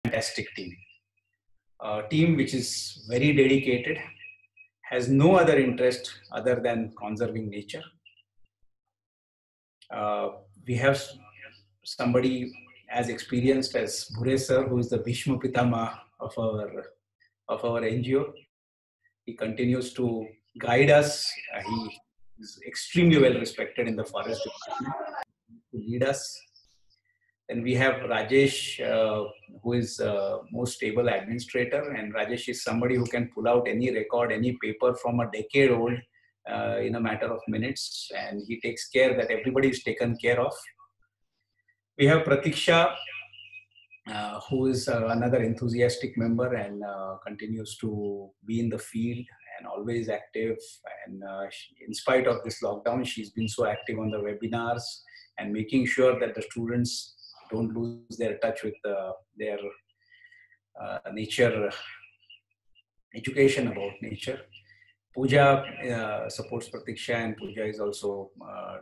fantastic team. A team which is very dedicated, has no other interest other than conserving nature. We have somebody as experienced as Bhure sir, who is the Bhishma Pitama of our NGO. He continues to guide us. He is extremely well respected in the forest department to lead us. Then we have Rajesh, who is most stable administrator, and Rajesh is somebody who can pull out any record, any paper from a decade old in a matter of minutes, and he takes care that everybody is taken care of. We have Pratiksha, who is another enthusiastic member and continues to be in the field and always active. And in spite of this lockdown, she's been so active on the webinars and making sure that the students don't lose their touch with their nature education about nature. Pooja supports Pratiksha, and Pooja is also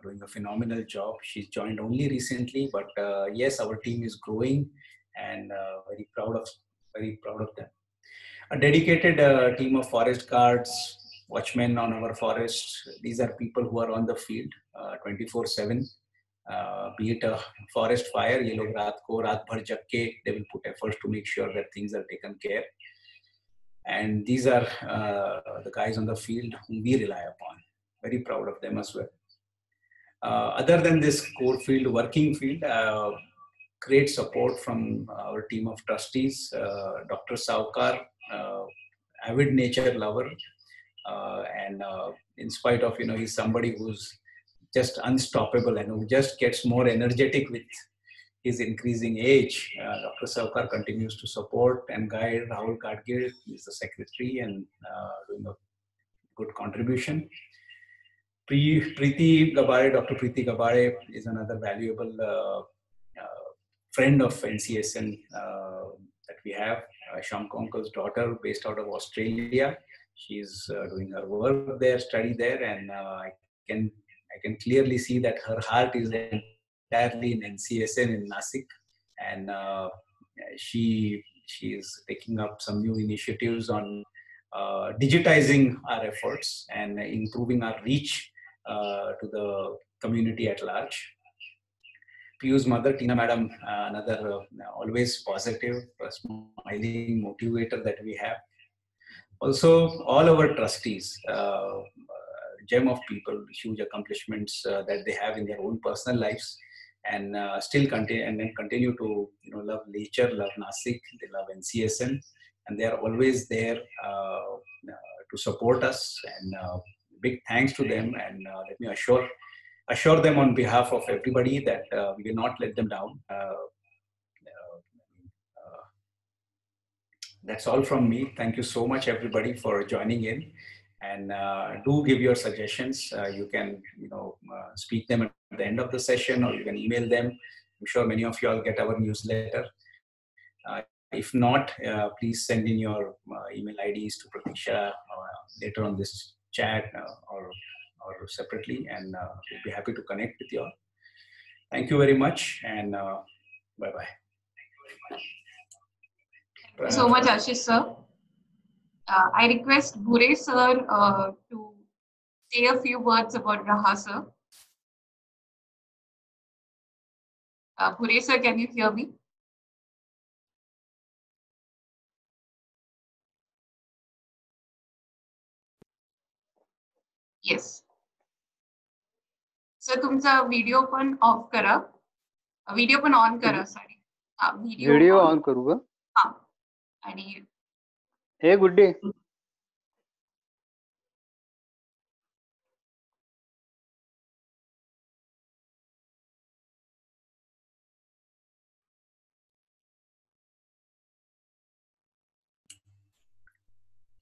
doing a phenomenal job. She's joined only recently, but yes, our team is growing, and very proud of them. A dedicated team of forest guards, watchmen on our forests. These are people who are on the field 24/7. Be it a forest fire, ye log raat bhar jag ke, they will put efforts to make sure that things are taken care. And these are the guys on the field whom we rely upon. Very proud of them as well. Other than this core field, working field, great support from our team of trustees, Dr. Saukar, avid nature lover, and in spite of, he's somebody who's just unstoppable and who just gets more energetic with his increasing age. Dr. Saukar continues to support and guide. Rahul Gadgil is the secretary and doing a good contribution. Preeti Gabare, Dr. Preeti Gabare is another valuable friend of NCSN that we have. Shamkonkal's daughter, based out of Australia. She's doing her work there, study there, and I can clearly see that her heart is entirely in NCSN in Nasik, and she is taking up some new initiatives on digitizing our efforts and improving our reach to the community at large. Piyu's mother, Tina Madam, another always positive, smiling motivator that we have. Also, all our trustees, gem of people, huge accomplishments that they have in their own personal lives, and still continue to love nature, love Nasik, they love NCSN, and they are always there to support us. And big thanks to them, and let me assure them on behalf of everybody that we will not let them down. That's all from me. Thank you so much, everybody, for joining in. And do give your suggestions. You can, speak them at the end of the session, or you can email them. I'm sure many of you all get our newsletter. If not, please send in your email IDs to Pratiksha later on this chat or separately, and we'll be happy to connect with you all. Thank you very much, and bye-bye. Thank you so much, Ashish sir. I request Bhure sir to say a few words about Raha sir. Bhure sir, can you hear me? Yes. Sir, तुमचा video पण of करा. Video पण on करा. Sorry. Video on करू का? हां. आणि हे गुड्डी.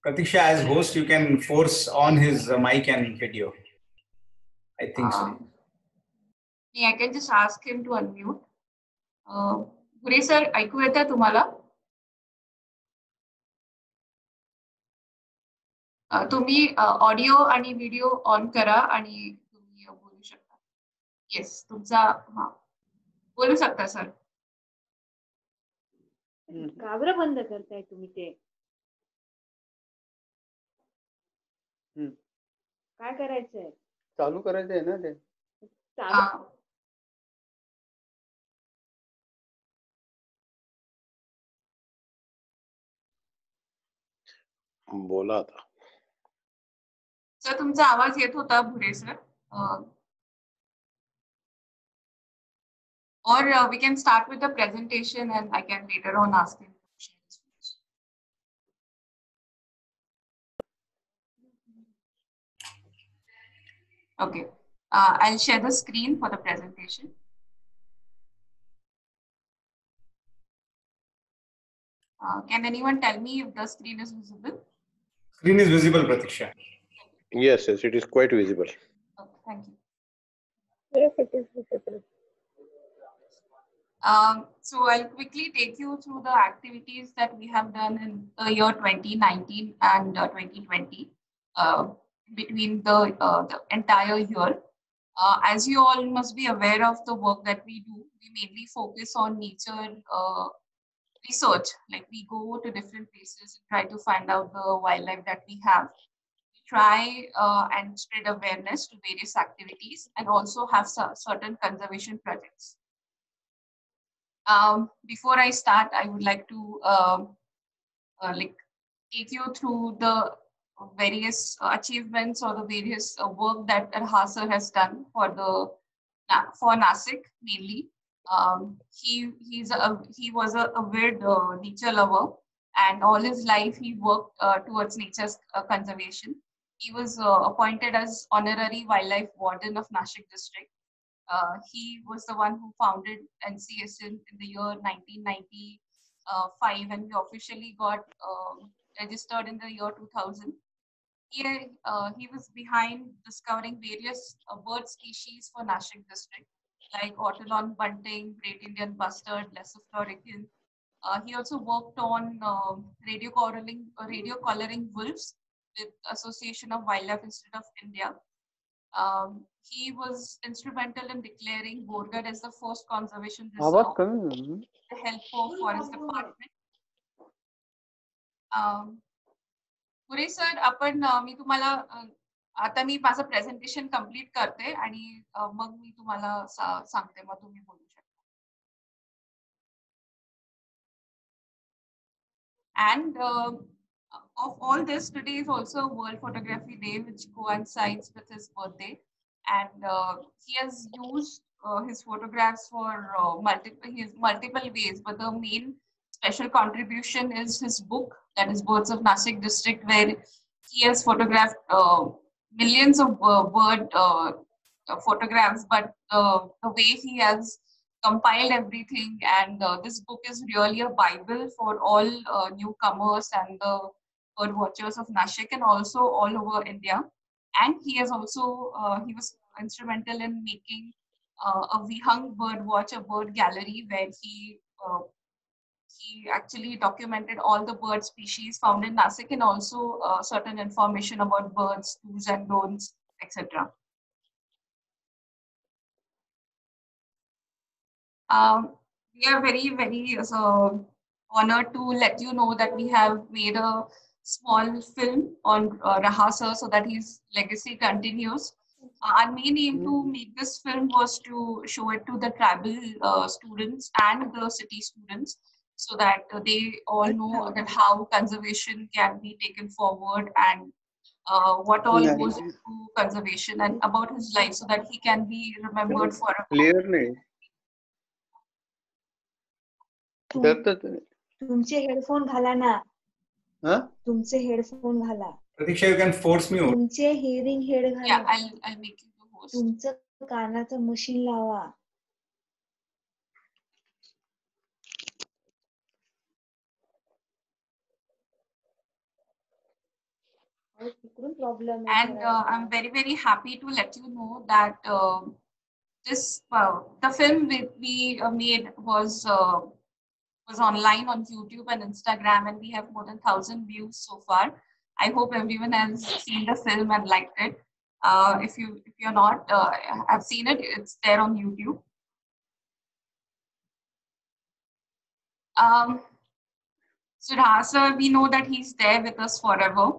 Pratiksha, as host, you can force on his mic and video. I think so. I can just ask him to unmute. Bhure sir, ऐकू येतंय तुम्हाला? तुम्ही ऑडिओ आणि व्हिडिओ ऑन करा आणि तुम्ही बोलू शकता. येस, तुमचा बोलू शकता सर. का बरं बंद करताय तुम्ही ते? काय करायचंय? चालू करायचं आहे ना ते. चालू बोला आता. सर तुमचा आवाज येत होता भुरे sir. Or we can start with the presentation and I can later on ask him questions. Okay, I'll share the screen for the presentation. Can anyone tell me if the screen is visible? Screen is visible, Pratiksha. Yes, it is quite visible. Okay, thank you. Yes, it is visible. So I'll quickly take you through the activities that we have done in the year 2019 and 2020 between the entire year. As you all must be aware of the work that we do, we mainly focus on nature research. Like we go to different places and try to find out the wildlife that we have. We try and spread awareness to various activities and also have certain conservation projects. Before I start, I would like to take you through the various achievements or the various work that RHASA has done for Nasik mainly. He was a avid nature lover, and all his life he worked towards nature's conservation. He was appointed as honorary wildlife warden of Nashik district. He was the one who founded NCSN in the year 1995, and we officially got registered in the year 2000. He was behind discovering various bird species for Nashik district, like Ortolan bunting, Great Indian bustard, Lesser florican. He also worked on radio collaring wolves with Association of Wildlife Institute of India. He was instrumental in declaring Borgarh as the first conservation reserve with the help of Forest Department. पुरे sir आपण मी तुम्हाला आता मी माझं presentation complete करते आणि मग मी तुम्हाला सांगते मग तुम्ही बोलू शकता. And of all this, today is also World Photography Day, which coincides with his birthday. And he has used his photographs for multiple ways, but the main special contribution is his book, that is Birds of Nashik District, where he has photographed millions of bird photographs, but the way he has compiled everything, and this book is really a Bible for all newcomers and the bird watchers of Nashik and also all over India. And he has also he was instrumental in making a Vihang bird watch, a bird gallery, where he actually documented all the bird species found in Nashik and also certain information about birds, do's and don'ts, etc. We are very, very honored to let you know that we have made a small film on RHASA so that his legacy continues. Our main aim to make this film was to show it to the tribal students and the city students so that they all know that how conservation can be taken forward and what all goes into conservation and about his life so that he can be remembered for a clear. तुमचे headphone घाला ना. तुमचे headphone घाला. Pratiksha, you can force me. तुमचे hearing aid घाला. Yeah, I'll make you the host. तुमचं कानाचं machine लावा. And I'm very, very happy to let you know that the film we made was online on YouTube and Instagram, and we have more than 1,000 views so far. I hope everyone has seen the film and liked it. If you're not have seen it, it's there on YouTube. So Rahasar, we know that he's there with us forever.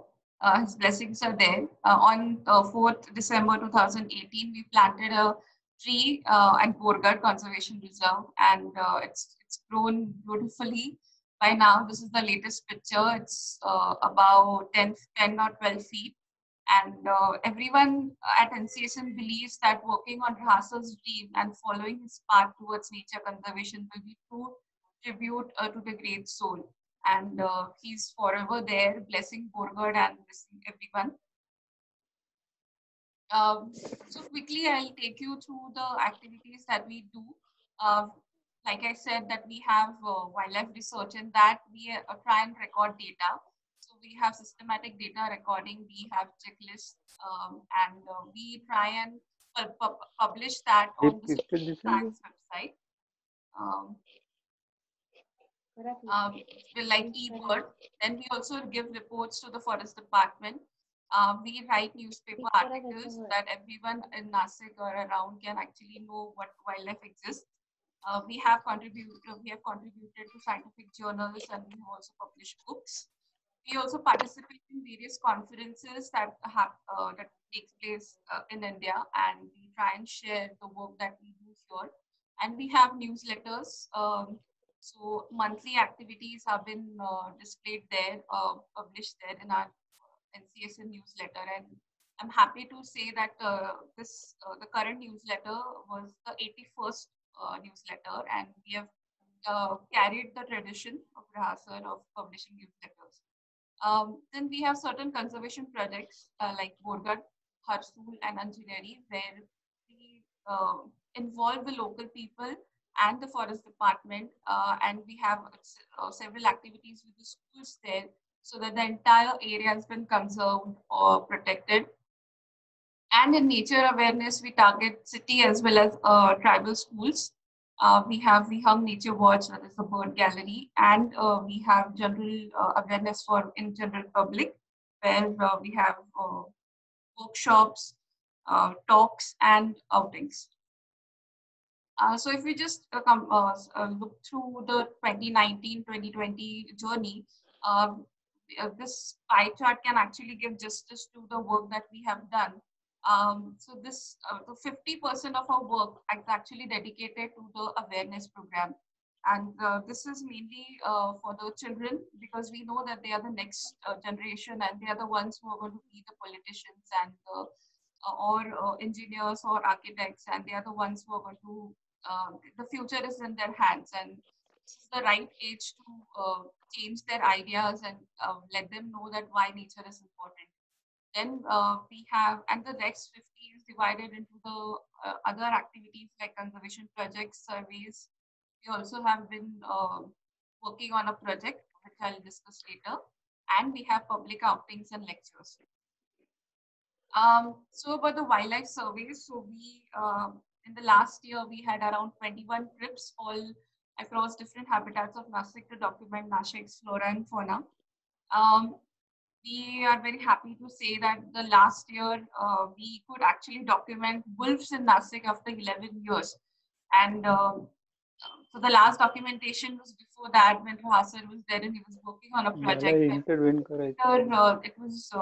His blessings are there. On 4th December 2018, we planted a tree at Borgarh Conservation Reserve, and it's grown beautifully. By now, this is the latest picture. It's about 10 or 12 feet. And everyone at NCSN believes that working on Rahasar's dream and following his path towards nature conservation will be true tribute to the great soul. And he's forever there, blessing Borgarh and blessing everyone. So quickly, I'll take you through the activities that we do. Like I said, that we have wildlife research, and that we try and record data. So we have systematic data recording, we have checklists, and we try and publish that on the science website. Like eBird. Then we also give reports to the forest department. We write newspaper articles that everyone in Nasik or around can actually know what wildlife exists. We have contributed to scientific journals, and we have also published books. We also participate in various conferences that takes place in India, and we try and share the work that we do here. And we have newsletters. So monthly activities have been displayed there, published there in our NCSN newsletter. And I'm happy to say that the current newsletter was the 81st newsletter, and we have carried the tradition of Rahasar of publishing newsletters. Then we have certain conservation projects like Borgarh, Harsool, and Anjaneri, where we involve the local people and the forest department, and we have several activities with the schools there, so that the entire area has been conserved or protected. And in nature awareness, we target city as well as tribal schools. We have Vihang Nature Watch, that is the bird gallery, and we have general awareness for in general public, where we have workshops, talks, and outings. So if we just look through the 2019-2020 journey, this pie chart can actually give justice to the work that we have done. So this, the 50% of our work is actually dedicated to the awareness program. And this is mainly for the children, because we know that they are the next generation, and they are the ones who are going to be the politicians and or engineers or architects, and they are the ones who are going to, the future is in their hands, and this is the right age to change their ideas and let them know that why nature is important. Then we have, and the next 50 is divided into the other activities like conservation projects, surveys. We also have been working on a project, which I'll discuss later, and we have public outings and lectures. So about the wildlife surveys, so we, in the last year, we had around 21 trips all across different habitats of Nasik to document Nasik's flora and fauna. We are very happy to say that the last year we could actually document wolves in Nasik after 11 years. And so the last documentation was before that, when Rahasar was there and he was working on a project. It was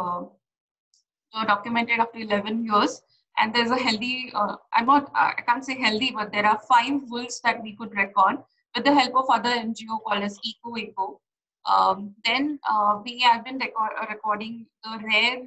documented after 11 years. And there's a healthy, I can't say healthy, but there are 5 wolves that we could record with the help of other NGO called as EcoEco. Then we have been recording the rare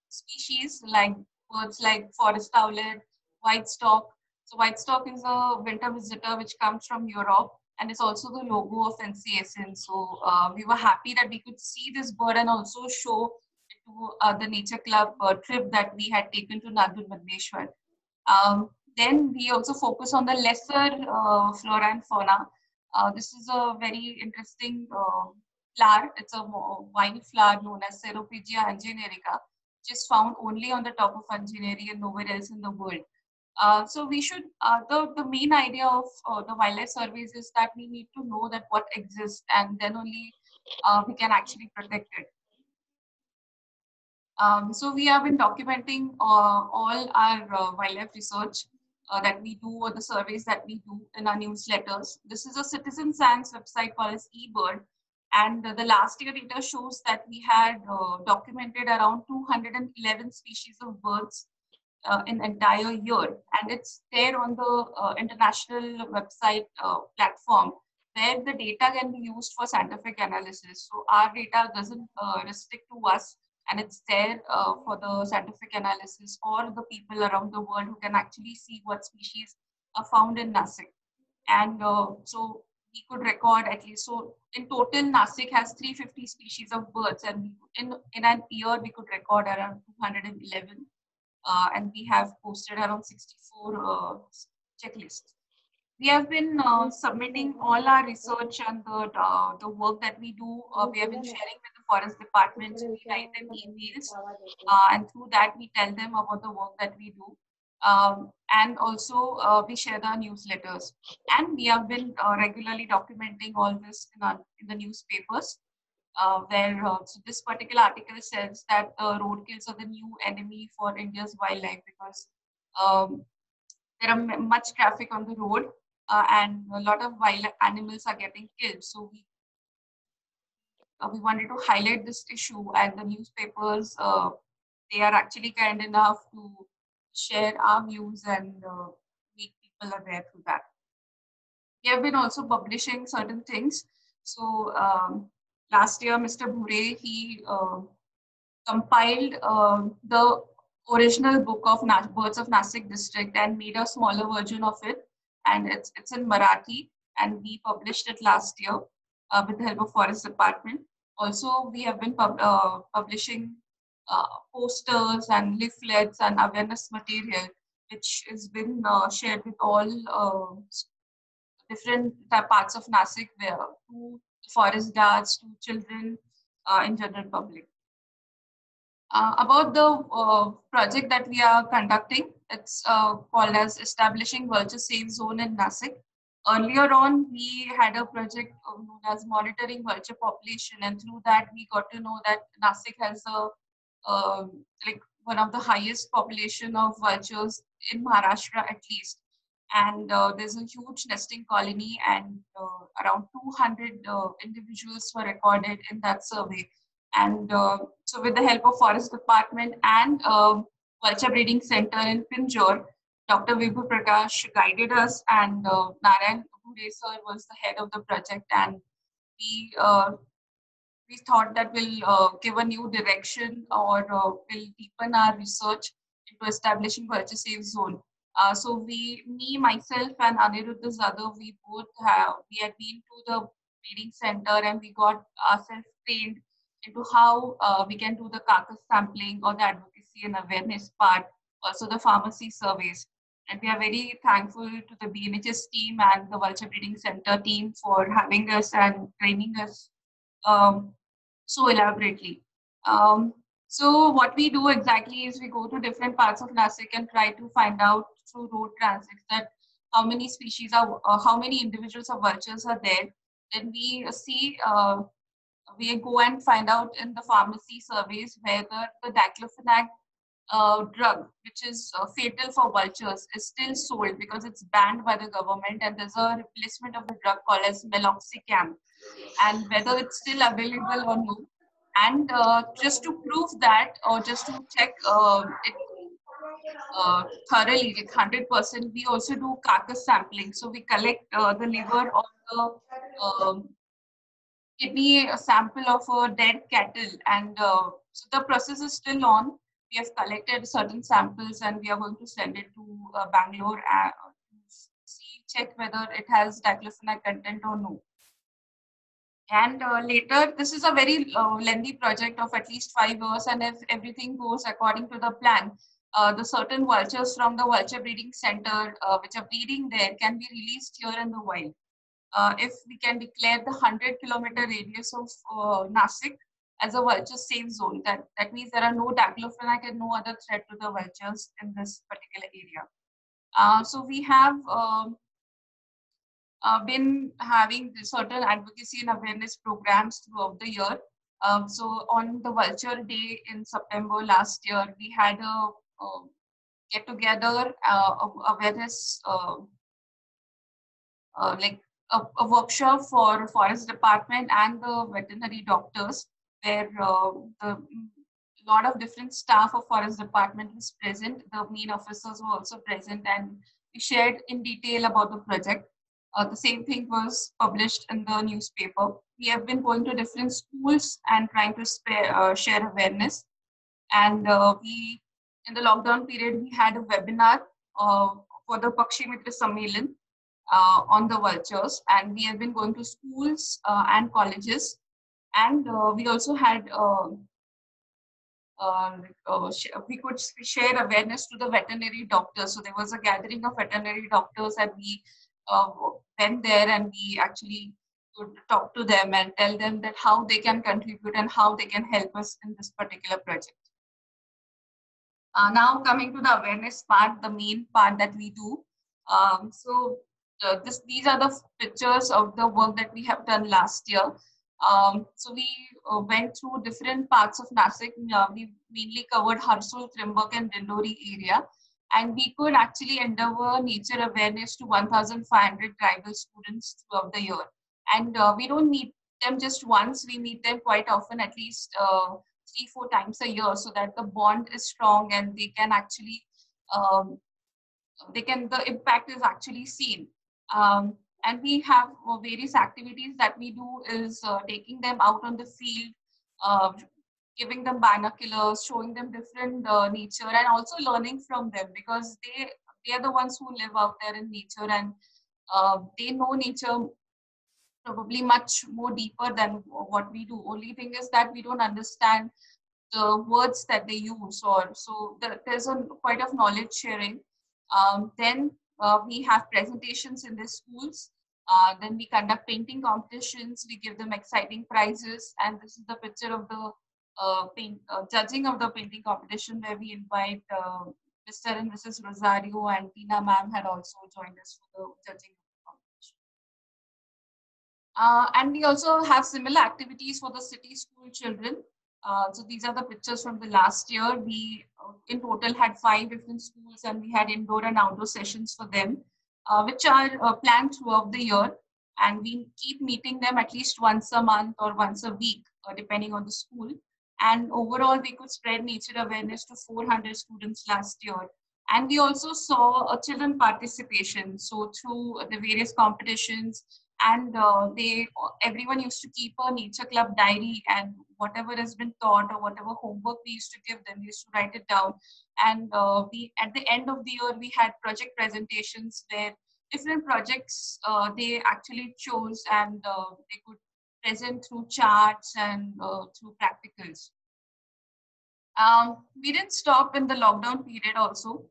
species like birds like forest owlet, white stork. So white stork is a winter visitor which comes from Europe, and it's also the logo of NCSN. So we were happy that we could see this bird and also show it to the nature club trip that we had taken to Nandur Madneshwar. Then we also focus on the lesser flora and fauna. This is a very interesting flower. It's a wild flower known as Ceropegia angenerica, which is found only on the top of Anjaneri and nowhere else in the world. So we should, the main idea of the wildlife surveys is that we need to know that what exists, and then only we can actually protect it. So we have been documenting all our wildlife research that we do, or the surveys that we do in our newsletters. This is a citizen science website called as eBird, And the last year data shows that we had documented around 211 species of birds in entire year, and it's there on the international website platform where the data can be used for scientific analysis. So our data doesn't restrict to us, and it's there for the scientific analysis or the people around the world who can actually see what species are found in Nasik. And so we could record at least, so in total Nasik has 350 species of birds, and in an year we could record around 211. And we have posted around 64 checklists. We have been submitting all our research and the work that we do. We have been sharing with the forest department. We write them emails, and through that we tell them about the work that we do. And also we share the newsletters. And we have been regularly documenting all this in the newspapers. So this particular article says that roadkills are the new enemy for India's wildlife, because there are much traffic on the road and a lot of wild animals are getting killed. So we wanted to highlight this issue, and the newspapers, they are actually kind enough to share our views and make people aware through that. We have been also publishing certain things. So last year, Mr. Bhure, he compiled the original book of Birds of Nasik district and made a smaller version of it. And it's in Marathi, and we published it last year with the help of Forest Department. Also, we have been publishing posters and leaflets and awareness material, which has been shared with all different parts of Nasik, to forest guards, to children, in general public. About the project that we are conducting, it's called as Establishing Vulture Safe Zone in Nasik. Earlier on, we had a project known as Monitoring Vulture Population, and through that we got to know that Nasik has like one of the highest population of vultures in Maharashtra at least. And there's a huge nesting colony, and around 200 individuals were recorded in that survey. And so with the help of Forest Department and Vulture Breeding Center in Pinjore, Dr. Vibhu Prakash guided us, and Narayan Bhure sir was the head of the project, and we thought that will give a new direction, or will deepen our research into establishing Vulture Safe Zone. So me, myself, and Aniruddha Zadav, we had been to the breeding center, and we got ourselves trained into how we can do the carcass sampling or the advocacy and awareness part, also the pharmacy surveys. And we are very thankful to the BNHS team and the Vulture Breeding Center team for having us and training us so elaborately. So what we do exactly is we go to different parts of Nasik and try to find out through road transit that how many species are, how many individuals of vultures are there. Then we see, we go and find out in the pharmacy surveys whether the diclofenac drug, which is fatal for vultures, is still sold because it's banned by the government, and there's a replacement of the drug called as meloxicam, and whether it's still available or no. And just to prove that, or just to check it thoroughly, with 100%, we also do carcass sampling. So we collect the liver or the kidney sample of a dead cattle, and so the process is still on. We have collected certain samples, and we are going to send it to Bangalore to check whether it has diclofenac content or no. And later, this is a very lengthy project of at least 5 years, and if everything goes according to the plan, the certain vultures from the Vulture Breeding Center, which are breeding there, can be released here in the wild. If we can declare the 100-kilometer radius of Nasik as a vulture safe zone, that means there are no diclofenac and no other threat to the vultures in this particular area. So we have been having certain advocacy and awareness programs throughout the year. So on the Vulture Day in September last year, we had a get-together awareness like a workshop for forest department and the veterinary doctors, where the lot of different staff of forest department was present. The main officers were also present, and we shared in detail about the project. The same thing was published in the newspaper. We have been going to different schools and trying to share awareness. And we, in the lockdown period, we had a webinar for the Pakshi Mitra Sammelan on the vultures, and we have been going to schools and colleges, and we also had we could share awareness to the veterinary doctors. So there was a gathering of veterinary doctors, and we went there and we actually could talk to them and tell them that how they can contribute and how they can help us in this particular project. Now coming to the awareness part, the main part that we do. These are the pictures of the work that we have done last year. So we went through different parts of Nasik. We mainly covered Harsul, Trimbak and Dindori area. And we could actually endeavor nature awareness to 1,500 tribal students throughout the year. And we don't meet them just once, we meet them quite often, at least 3-4 times a year, so that the bond is strong and they can actually, the impact is actually seen. And we have various activities that we do is taking them out on the field, giving them binoculars, showing them different nature, and also learning from them, because they are the ones who live out there in nature, and they know nature probably much more deeper than what we do. Only thing is that we don't understand the words that they use, or so there's quite of knowledge sharing. Then we have presentations in the schools. Then we conduct painting competitions. We give them exciting prizes, and this is the picture of the judging of the painting competition, where we invite Mr. and Mrs. Rosario, and Tina ma'am had also joined us for the judging competition. And we also have similar activities for the city school children. So these are the pictures from the last year. We in total had 5 different schools, and we had indoor and outdoor sessions for them, which are planned throughout the year. And we keep meeting them at least once a month or once a week, depending on the school. And overall, we could spread nature awareness to 400 students last year. And we also saw a children participation. So through the various competitions, and everyone used to keep a nature club diary, and whatever has been taught or whatever homework we used to give them, we used to write it down. And we, at the end of the year, we had project presentations where different projects they actually chose, and they could present through charts and through practicals. We didn't stop in the lockdown period also,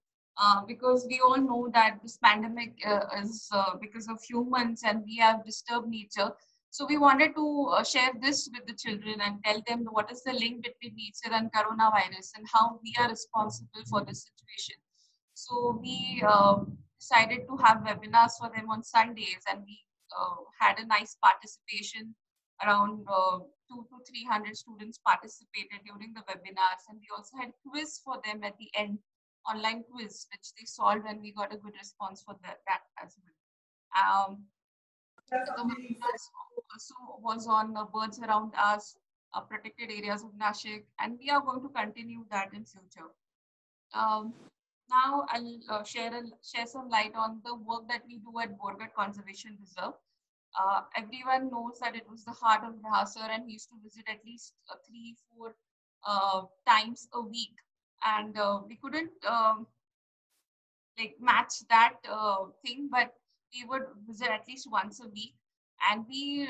because we all know that this pandemic is because of humans, and we have disturbed nature. So we wanted to share this with the children and tell them what is the link between nature and coronavirus and how we are responsible for this situation. So we decided to have webinars for them on Sundays, and we had a nice participation. Around 200 to 300 students participated during the webinars, and we also had quiz for them at the end, online quiz, which they solved, and we got a good response for that as well. The webinars also was on birds around us, protected areas of Nashik, and we are going to continue that in future. Now I'll share some light on the work that we do at Borgat Conservation Reserve. Everyone knows that it was the heart of Bhasar, and we used to visit at least 3-4 times a week. And we couldn't like match that thing, but we would visit at least once a week. And we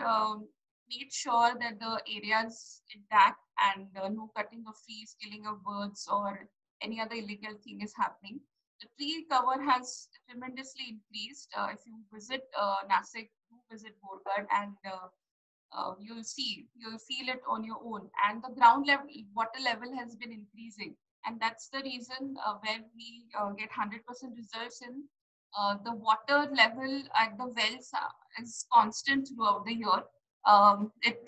made sure that the area is intact, and no cutting of trees, killing of birds, or any other illegal thing is happening. The tree cover has tremendously increased. If you visit Nasik, do visit Borgat, and you'll feel it on your own. And the ground level, water level has been increasing. And that's the reason where we get 100% results in. The water level at the wells is constant throughout the year.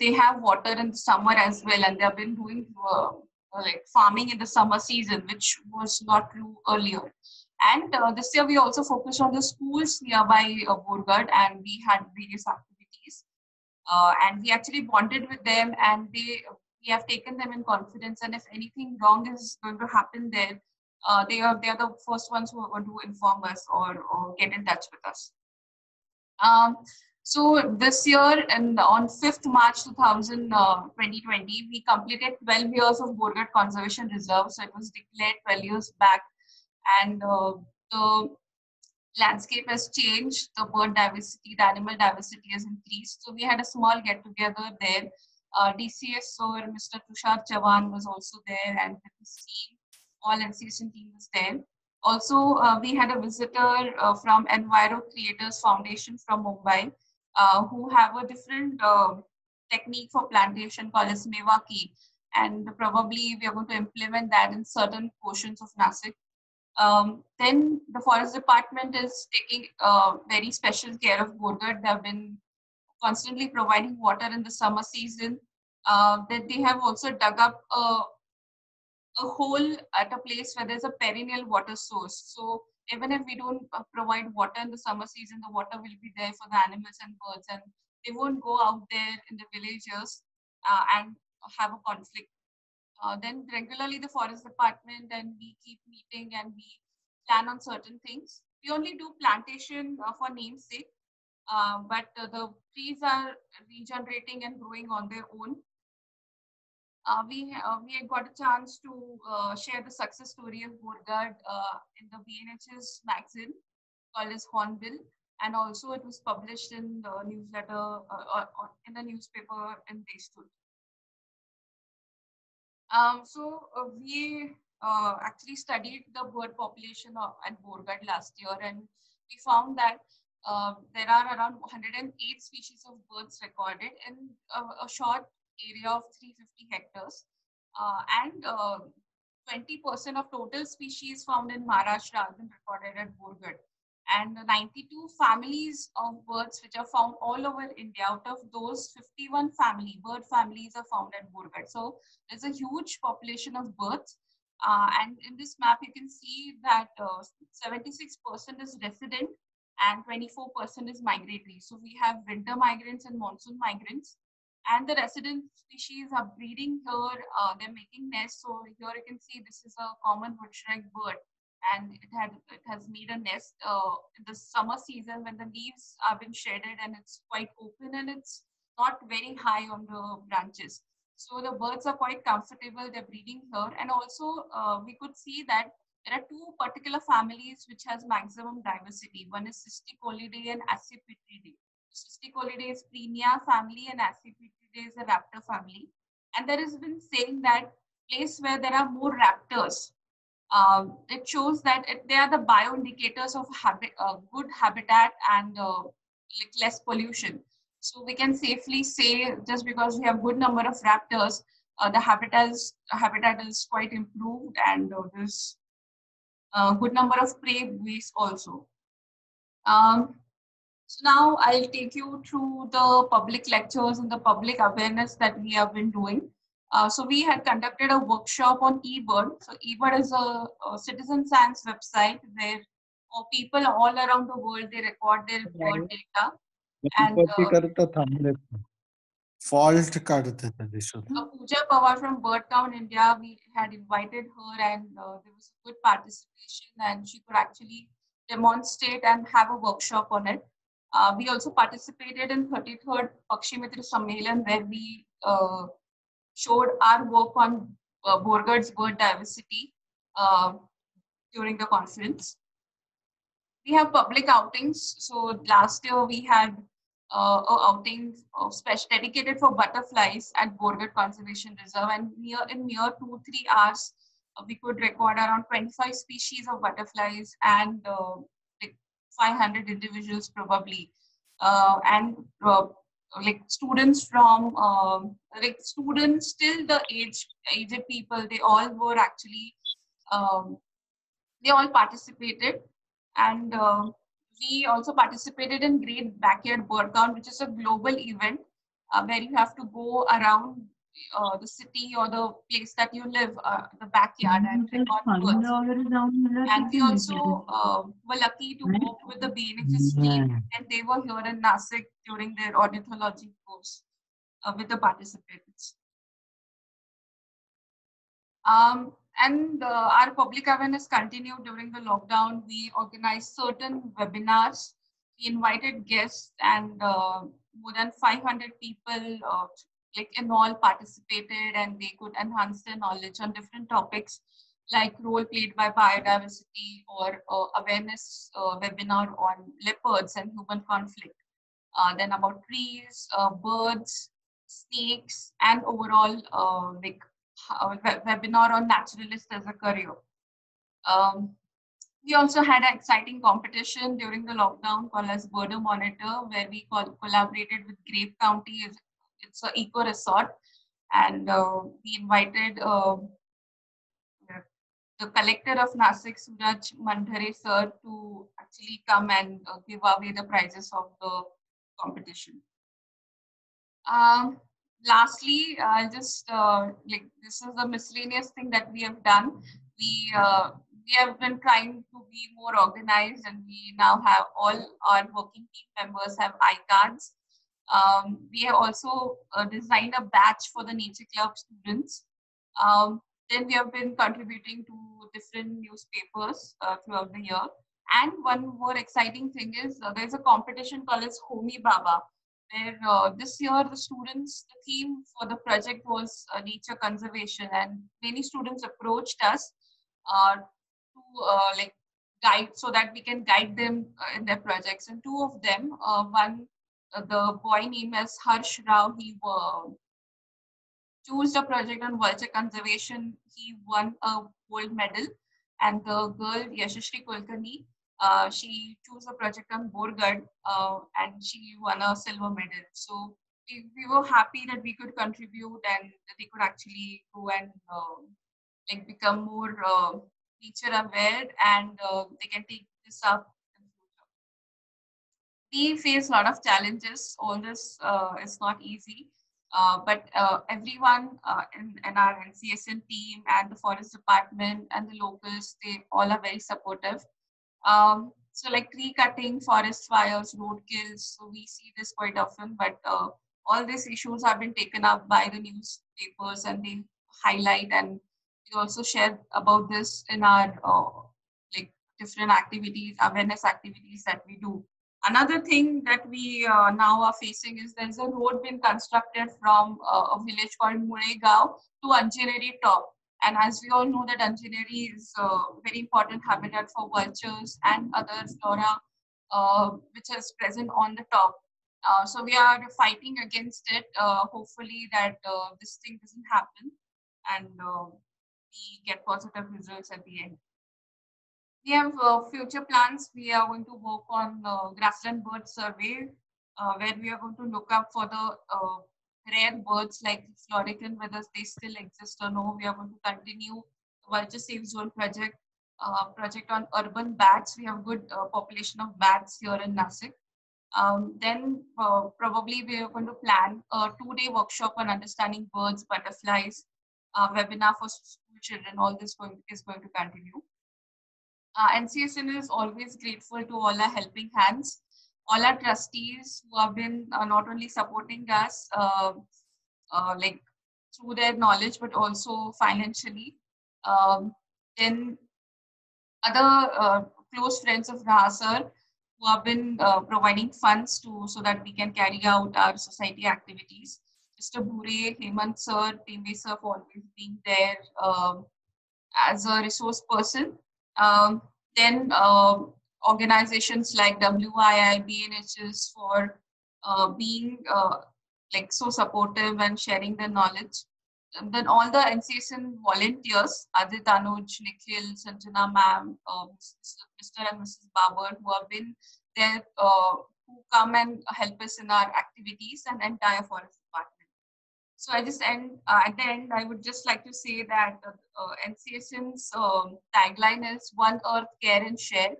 They have water in the summer as well, and they have been doing like farming in the summer season, which was not true earlier. And this year we also focused on the schools nearby Borgarh, and we had various activities. And we actually bonded with them, and we have taken them in confidence. And if anything wrong is going to happen there, they are the first ones who are going to inform us or get in touch with us. So this year, and on 5th March 2020, we completed 12 years of Borgarh Conservation Reserve. So it was declared 12 years back, and the landscape has changed. The bird diversity, the animal diversity has increased. So we had a small get together there. DCS or Mr. Tushar Chavan was also there, and with his team, all NCSN team was there. Also, we had a visitor from Enviro Creators Foundation from Mumbai, who have a different technique for plantation called as Mewaki, and probably we are going to implement that in certain portions of Nasik. Then the forest department is taking very special care of Borgarh. They have been constantly providing water in the summer season. That they have also dug up a hole at a place where there's a perennial water source. So even if we don't provide water in the summer season, the water will be there for the animals and birds, and they won't go out there in the villages and have a conflict. Then regularly the forest department and we keep meeting and we plan on certain things. We only do plantation for namesake, but the trees are regenerating and growing on their own. We got a chance to share the success story of Borgarh in the BNHS magazine called as Hornbill, and also it was published in the newsletter in the newspaper in Deshdoot. We actually studied the bird population at Borgarh last year, and we found that there are around 108 species of birds recorded in a short area of 350 hectares, and 20% of total species found in Maharashtra have been recorded at Borgarh, and 92 families of birds which are found all over India. Out of those, 51 bird families are found at Borgarh. So there's a huge population of birds, and in this map you can see that 76% is resident and 24% is migratory. So we have winter migrants and monsoon migrants. And the resident species are breeding here, they're making nests. So here you can see this is a common wood-shrike bird, and it has made a nest in the summer season when the leaves have been shedded and it's quite open and it's not very high on the branches. So the birds are quite comfortable, they're breeding here. And also we could see that there are two particular families which has maximum diversity. One is Cysticolidae and Accipitridae. Cysticolidae is Prinia family and Accipitridae is a raptor family. And there has been saying that place where there are more raptors, it shows that they are the bioindicators of good habitat and less pollution. So we can safely say just because we have good number of raptors, the habitat is quite improved, and there's a good number of prey beasts also. So now I'll take you through the public lectures and the public awareness that we have been doing. So we had conducted a workshop on eBird. So eBird is a citizen science website where people all around the world, they record their bird data. And Pooja Pawar from BirdCount India, we had invited her, and there was a good participation, and she could actually demonstrate and have a workshop on it. We also participated in 33rd Pakshi Mitra Sammelan, where we showed our work on Borgarh's bird diversity during the conference. We have public outings. So last year we had an outing dedicated for butterflies at Borgarh Conservation Reserve, and in mere 2-3 hours we could record around 25 species of butterflies and 500 individuals probably, and like students from students till the aged people, they all were actually they all participated. And we also participated in Great Backyard Bird Count, which is a global event where you have to go around the city or the place that you live, the backyard, and record birds. And we also were lucky to work with the BNHS team, and they were here in Nasik during their ornithology course with the participants. And our public awareness continued during the lockdown. We organized certain webinars. We invited guests, and more than 500 people like in all participated, and they could enhance their knowledge on different topics like role played by biodiversity, or awareness webinar on leopards and human conflict. Then about trees, birds, snakes, and overall like webinar on naturalist as a career. We also had an exciting competition during the lockdown called as Birder Monitor, where we collaborated with Grape County. It's an eco resort, and we invited the collector of Nasik, Suraj Mandhare sir, to actually come and give away the prizes of the competition. Lastly, I'll just like, this is a miscellaneous thing that we have done. We have been trying to be more organized, and we now have all our working team members have iCards. We have also designed a badge for the Nature Club students. Then we have been contributing to different newspapers throughout the year. And one more exciting thing is there's a competition called as Homi Baba, where this year the theme for the project was nature conservation, and many students approached us to like guide, so that we can guide them in their projects. And two of them, one, the boy named as Harsh Rao, he chose a project on vulture conservation. He won a gold medal. And the girl, Yashashri Kulkarni, she chose a project on Borgad, and she won a silver medal. So we were happy that we could contribute, and that they could actually go and like become more nature aware, and they can take this up in the future. We face a lot of challenges. All this is not easy. But everyone in our NCSN team and the forest department and the locals, they all are very supportive. So like tree cutting, forest fires, road kills, so we see this quite often, but all these issues have been taken up by the newspapers, and they highlight, and we also share about this in our like different activities, awareness activities that we do. Another thing that we now are facing is there's a road being constructed from a village called Muregaon to Anjaneri top. And as we all know that Anjaneri is a very important habitat for vultures and other flora which is present on the top. So we are fighting against it. Hopefully that this thing doesn't happen, and we get positive results at the end. We have future plans. We are going to work on grassland bird survey, where we are going to look up for the rare birds like florican, whether they still exist or no. We are going to continue Vulture Safe Zone project, project on urban bats. We have good population of bats here in Nasik. Then probably we are going to plan a 2-day workshop on understanding birds, butterflies, webinar for school children. All this is going to continue. NCSN is always grateful to all our helping hands, all our trustees who have been not only supporting us like through their knowledge, but also financially. Then other close friends of Raha sir, who have been providing funds so that we can carry out our society activities. Mr. Bhure, Hemant sir, Tembe sir for always being there as a resource person. Then organizations like WII, BNHS for being like so supportive and sharing their knowledge. And then all the NCSN volunteers, Adit, Anuj, Nikhil, Sanjana ma'am, Mr. and Mrs. Babar, who have been there, who come and help us in our activities, and entire forest department. So I just end at the end, I would just like to say that NCSN's tagline is One Earth, Care and Share.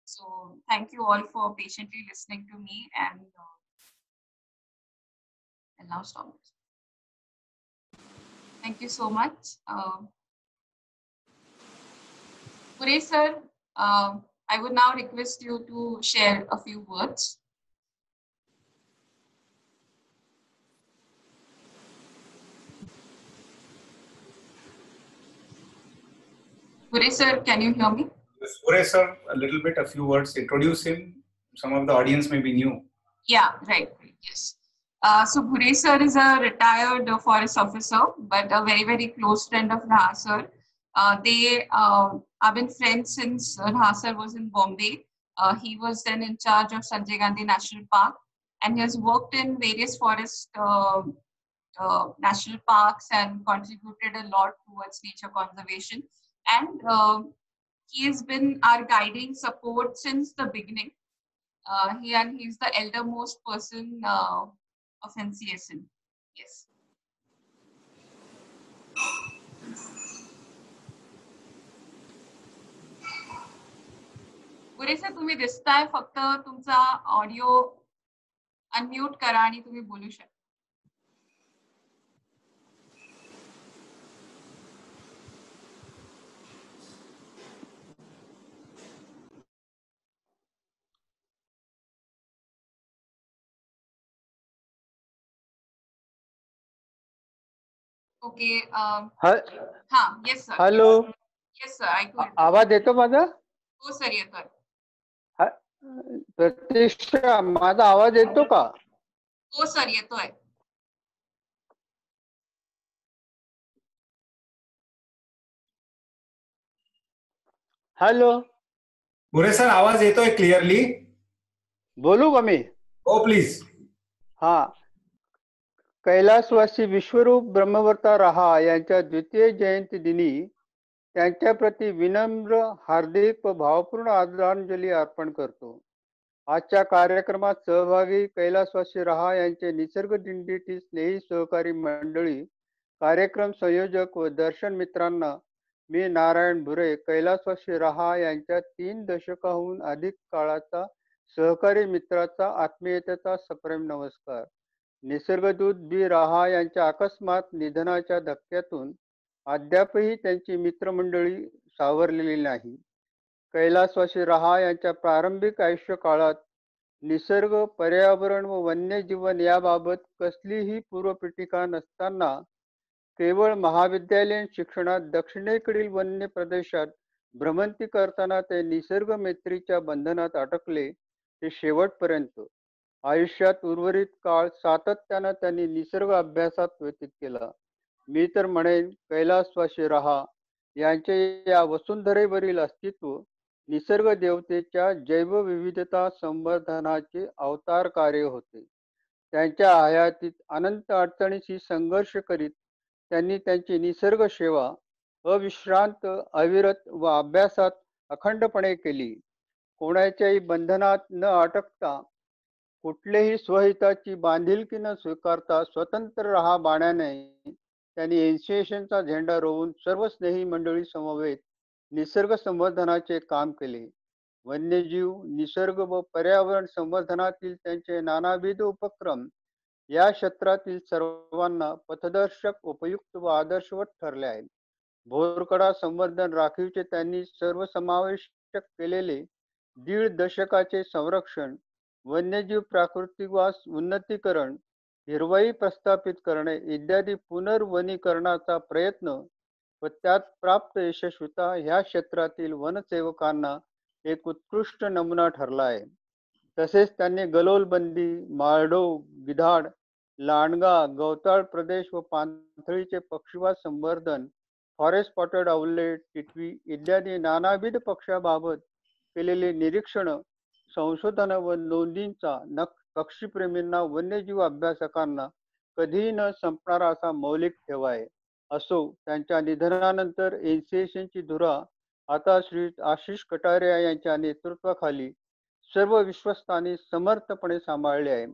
So thank you all for patiently listening to me, and I'll now stop. Thank you so much. Pure sir, I would now request you to share a few words. Pure sir, can you hear me? Yes, Pure sir, a little bit, a few words. Introduce him. Some of the audience may be new. Yeah, right. Yes. So Bhure sir is a retired forest officer, but a very, very close friend of Raha sir. They have been friends since Raha sir was in Bombay. He was then in charge of Sanjay Gandhi National Park, and he has worked in various forest national parks and contributed a lot towards nature conservation. And he has been our guiding support since the beginning. He's the eldermost person of NCSN. Yes. पुरेसा तुम्ही दिसताय फक्त तुमचा audio unmute करा आणि तुम्ही बोलू शकता. ओके. हा yes sir. Hello, yes sir, ऐकू येतं. आवाज येतो माझा? हो सर येतोय. प्रतीक्षा, माझा आवाज येतो का? हो सर येतोय. हॅलो, पुरे सर, आवाज येतोय क्लिअरली? बोलू का मी? हो प्लीज. हा, कैलासवासी विश्वरूप ब्रह्मवर्ता राहा यांच्या द्वितीय जयंती दिनी त्यांच्या प्रती विनम्र, हार्दिक व भावपूर्ण आदरांजली अर्पण करतो. आजच्या कार्यक्रमात सहभागी कैलासवासी राहा यांचे निसर्ग दिंडीतील स्नेही सहकारी मंडळी, कार्यक्रम संयोजक व दर्शन मित्रांना मी नारायण भुरे, कैलासवासी राहा यांच्या 3 दशकाहून अधिक काळाचा सहकारी मित्राचा आत्मीयतेचा सप्रेम नमस्कार. निसर्गदूत बी राहा यांच्या अकस्मात निधनाच्या धक्क्यातून अद्यापही त्यांची मित्रमंडळी सावरलेली नाही. कैलासवासी राहा यांच्या प्रारंभिक आयुष्य काळात निसर्ग, पर्यावरण व वन्यजीवन याबाबत कसलीही पूर्वपीठिका नसताना केवळ महाविद्यालयीन शिक्षणात दक्षिणेकडील वन्य प्रदेशात भ्रमंती करताना ते निसर्ग मैत्रीच्या बंधनात अटकले ते शेवटपर्यंत. आयुष्यात उर्वरित काळ सातत्यानं त्यांनी निसर्ग अभ्यासात व्यतीत केला. मी तर म्हणेन कैलासवासी राहा यांचे या वसुंधरेवरील अस्तित्व निसर्ग देवतेच्या जैवविविधता संवर्धनाचे अवतार कार्य होते. त्यांच्या हयातीत अनंत अडचणीशी संघर्ष करीत त्यांनी त्यांची निसर्ग सेवा अविश्रांत, अविरत व अभ्यासात अखंडपणे केली. कोणाच्याही बंधनात न अटकता, कुठलेही स्वहिताची बांधिलकी न स्वीकारता स्वतंत्र राहा बाण्याने त्यांनी इन्स्टिट्यूशनचा झेंडा रोवून सर्व स्नेही मंडळी समवेत निसर्ग संवर्धनाचे काम केले. वन्यजीव, निसर्ग व पर्यावरण संवर्धनातील त्यांचे नानाविध उपक्रम या क्षेत्रातील सर्वांना पथदर्शक, उपयुक्त व आदर्शवत ठरले आहेत. भोरकडा संवर्धन राखीवचे त्यांनी सर्वसमावेशक केलेले 1.5 दशकाचे संरक्षण, वन्यजीव प्राकृतिकवास उन्नतीकरण, हिरवाई प्रस्थापित करणे इत्यादी पुनर्वनीकरणाचा प्रयत्न व त्यात प्राप्त यशस्वीता ह्या क्षेत्रातील वनसेवकांना एक उत्कृष्ट नमुना ठरला आहे. तसेच त्यांनी गलोलबंदी, माळढोक, गिधाड, लांडगा, गवताळ प्रदेश व पाणथळीचे पक्षीवास संवर्धन, फॉरेस्ट स्पॉटेड आउलेट, टिटवी इत्यादी नानाविध पक्ष्याबाबत केलेले निरीक्षण, संशोधन व नोंदींचा पक्षीप्रेमींना, वन्यजीव अभ्यासकांना कधीही न संपणारा असा मौलिक ठेवा आहे. असो, त्यांच्या निधनानंतर एनसीएसएनची धुरा आता श्री आशिष कटारिया यांच्या नेतृत्वाखाली सर्व विश्वस्तांनी समर्थपणे सांभाळले आहे.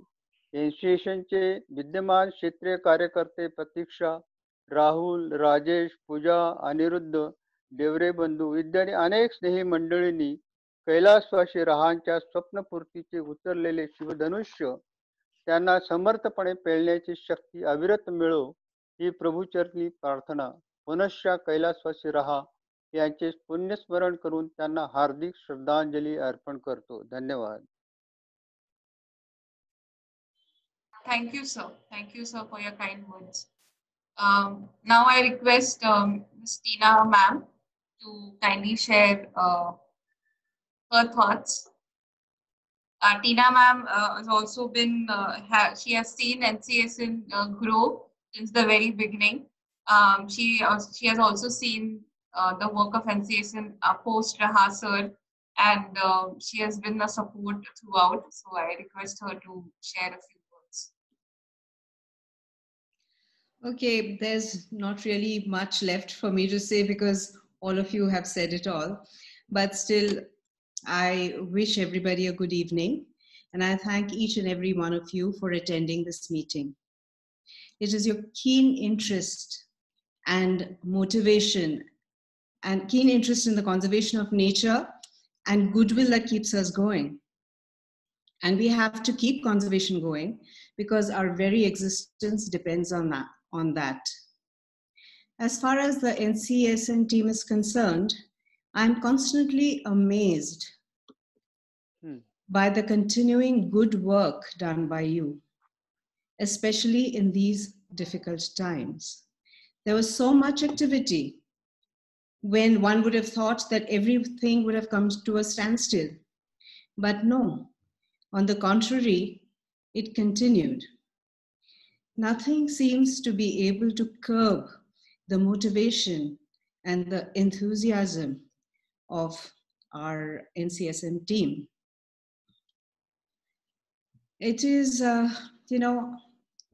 एनसीएसएनचे विद्यमान क्षेत्रीय कार्यकर्ते प्रतीक्षा, राहुल, राजेश, पूजा, अनिरुद्ध, देवरे बंधू इत्यादी अनेक स्नेही मंडळींनी कैलासवासी राहांच्या स्वप्नपूर्तीचे उतरलेले शिवधनुष्य त्यांना समर्थपणे पेलण्याची शक्ती अविरत मिळो ही प्रभुचरणी प्रार्थना पुनश्च कैलासवासी रहा यांचे पुण्यस्मरण करून त्यांना हार्दिक श्रद्धांजली अर्पण करतो. धन्यवाद. Thank you, sir. Thank you, sir, for your kind words. Now I request Ms. Tina ma'am to kindly share her thoughts. Tina ma'am has also been, she has seen NCSN grow since the very beginning. She has also seen the work of NCSN post Raha sir, and she has been a support throughout. So I request her to share a few words. Okay, there's not really much left for me to say because all of you have said it all. But still, I wish everybody a good evening, and I thank each and every one of you for attending this meeting. It is your keen interest and motivation and keen interest in the conservation of nature and goodwill that keeps us going. And we have to keep conservation going because our very existence depends on that. As far as the NCSN team is concerned, I'm constantly amazed by the continuing good work done by you, especially in these difficult times. There was so much activity when one would have thought that everything would have come to a standstill. But no, on the contrary, it continued. Nothing seems to be able to curb the motivation and the enthusiasm of our NCSN team. It is,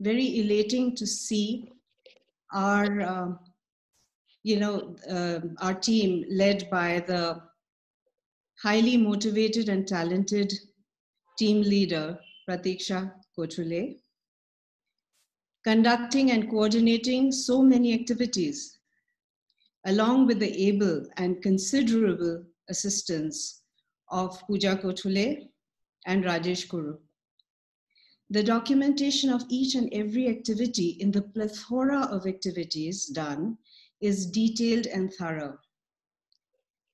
very elating to see our, our team led by the highly motivated and talented team leader, Pratiksha Kothule, conducting and coordinating so many activities, along with the able and considerable assistance of Pooja Kothule and Rajesh Kuru. The documentation of each and every activity in the plethora of activities done is detailed and thorough.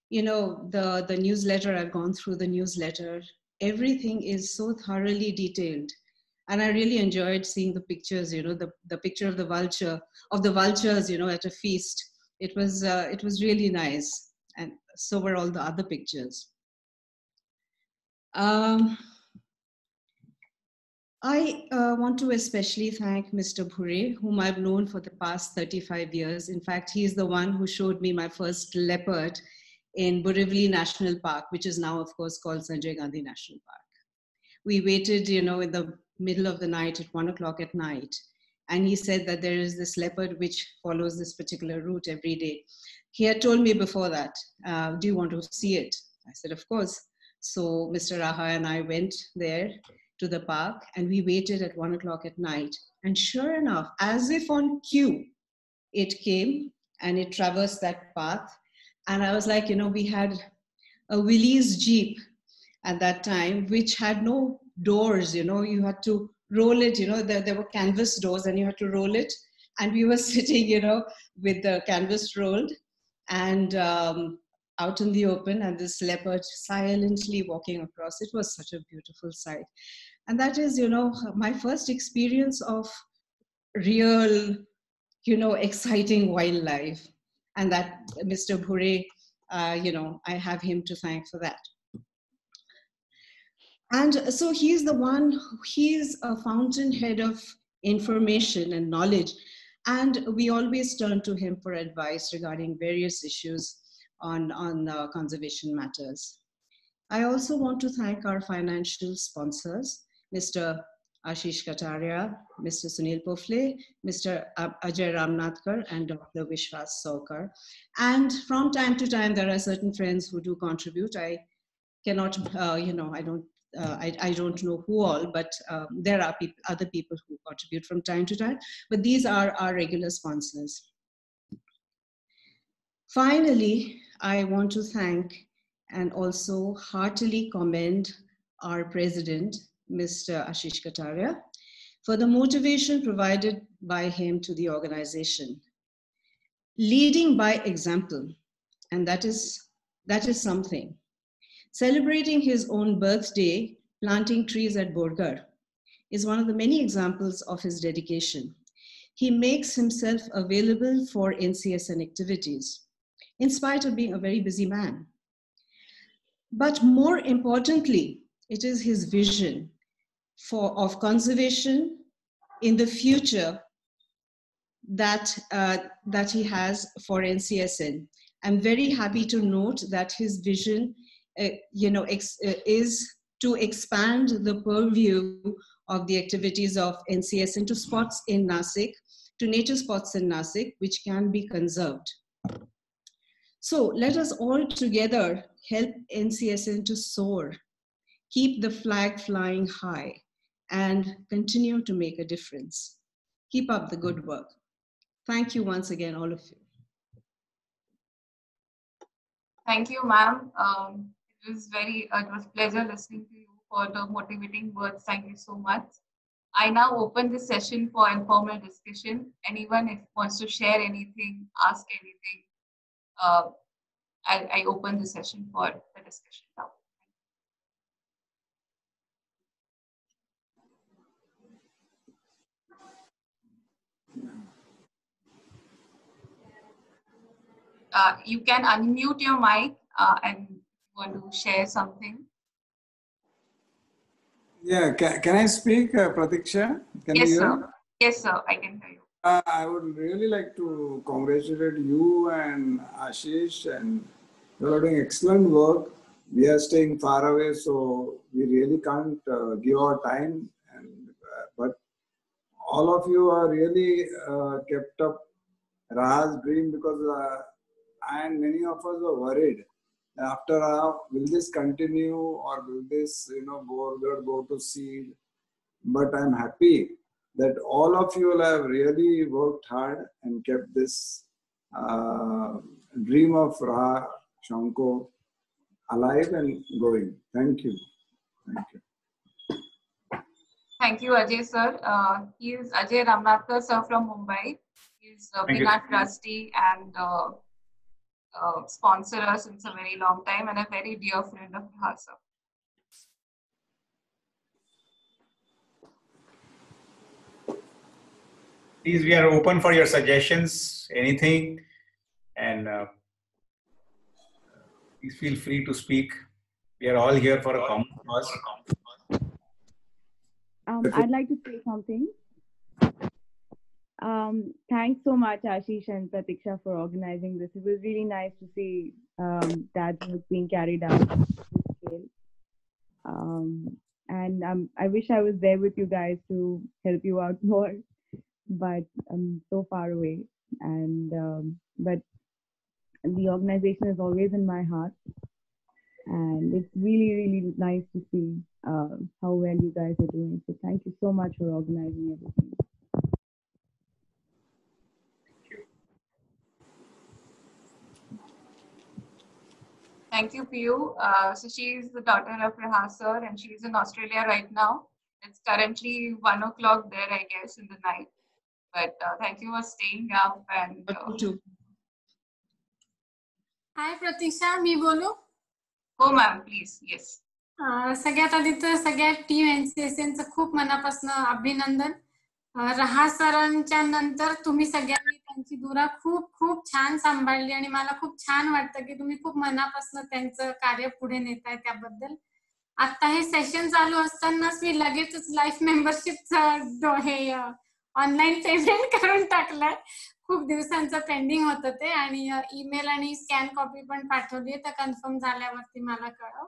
You know, the newsletter, I've gone through the newsletter, everything is so thoroughly detailed. And I really enjoyed seeing the pictures, the picture of the vultures, at a feast. It was really nice. And so were all the other pictures. I want to especially thank Mr. Bhure, whom I've known for the past 35 years. In fact, he's the one who showed me my first leopard in Borivali National Park, which is now, of course, called Sanjay Gandhi National Park. We waited, in the middle of the night at 1 o'clock at night. And he said that there is this leopard which follows this particular route every day. He had told me before that, do you want to see it? I said, of course. So Mr. Raha and I went there to the park and we waited at 1 o'clock at night. And sure enough, as if on cue, it came and it traversed that path. And I was like, we had a Willys Jeep at that time, which had no doors, you had to roll it, there were canvas doors and you had to roll it. And we were sitting, with the canvas rolled and out in the open, and this leopard silently walking across. It was such a beautiful sight. And that is, my first experience of real, exciting wildlife. And that Mr. Bhure, I have him to thank for that. And so he's a fountainhead of information and knowledge. And we always turn to him for advice regarding various issues on conservation matters. I also want to thank our financial sponsors, Mr. Ashish Kataria, Mr. Sunil Pofle, Mr. Ajay Ramnathkar, and Dr. Vishwas Saukar. And from time to time, there are certain friends who do contribute. I cannot, I don't know who all, but there are other people who contribute from time to time. But these are our regular sponsors. Finally, I want to thank and also heartily commend our president, Mr. Ashish Kataria, for the motivation provided by him to the organization. Leading by example, and that is something. Celebrating his own birthday, planting trees at Borgar, is one of the many examples of his dedication. He makes himself available for NCSN activities, in spite of being a very busy man. But more importantly, it is his vision of conservation in the future that he has for NCSN. I'm very happy to note that his vision is to expand the purview of the activities of NCSN to spots in Nasik, to nature spots in Nasik, which can be conserved. So let us all together help NCSN to soar, keep the flag flying high, and continue to make a difference. Keep up the good work. Thank you once again, all of you. Thank you, ma'am. It was pleasure listening to you for the motivating words. Thank you so much. I now open this session for informal discussion. Anyone if wants to share anything, ask anything, I open the session for the discussion now. You can unmute your mic and want to share something. Yeah, can I speak, Pratiksha? Can Yes, you hear sir. me? Yes, sir. I can hear you. I would really like to congratulate you and Ashish, and you are doing excellent work. We are staying far away, so we really can't give our time. But all of you are really kept up Raha's dream, because and many of us were worried after will this continue or will this Borgar go to seed. But I'm happy that all of you have really worked hard and kept this dream of Raha Shanko alive and going. Thank you. Thank you. Thank you, Ajay sir. He is Ajay Ramnathkar sir from Mumbai. He is been our trustee and sponsor us since a very long time, and a very dear friend of Raha sir. Please, we are open for your suggestions, anything, and please feel free to speak. We are all here for a common cause. I'd like to say something. Thanks so much, Ashish and Pratiksha, for organizing this. It was really nice to see that work being carried out on this scale. And I wish I was there with you guys to help you out more, but I'm so far away. And but the organization is always in my heart, and it's really, really nice to see how well you guys are doing. So thank you so much for organizing everything. Thank you, Piyu. So she is the daughter of Raha sir, and she is in Australia right now. It's currently 1 o'clock there, I guess, in the night. But thank you for staying up. And Hi, Pratiksha. मी बोलू? हो ma'am, please. Yes. सगळ्यात आधी तर सगळ्या team एनसीएसएनचं खूप मनापासून अभिनंदन. रहा सरांच्या नंतर तुम्ही सगळ्यांनी त्यांची धुरा खूप खूप छान सांभाळली, आणि मला खूप छान वाटतं की तुम्ही खूप मनापासून त्यांचं कार्य पुढे नेताय. त्याबद्दल आता हे सेशन चालू असतानाच मी लगेचच लाईफ मेंबरशिपचं हे ऑनलाईन पेमेंट करून टाकलंय. खूप दिवसांचं पेंडिंग होतं ते, आणि ईमेल आणि स्कॅन कॉपी पण पाठवली आहे. तर कन्फर्म झाल्यावरती मला कळव.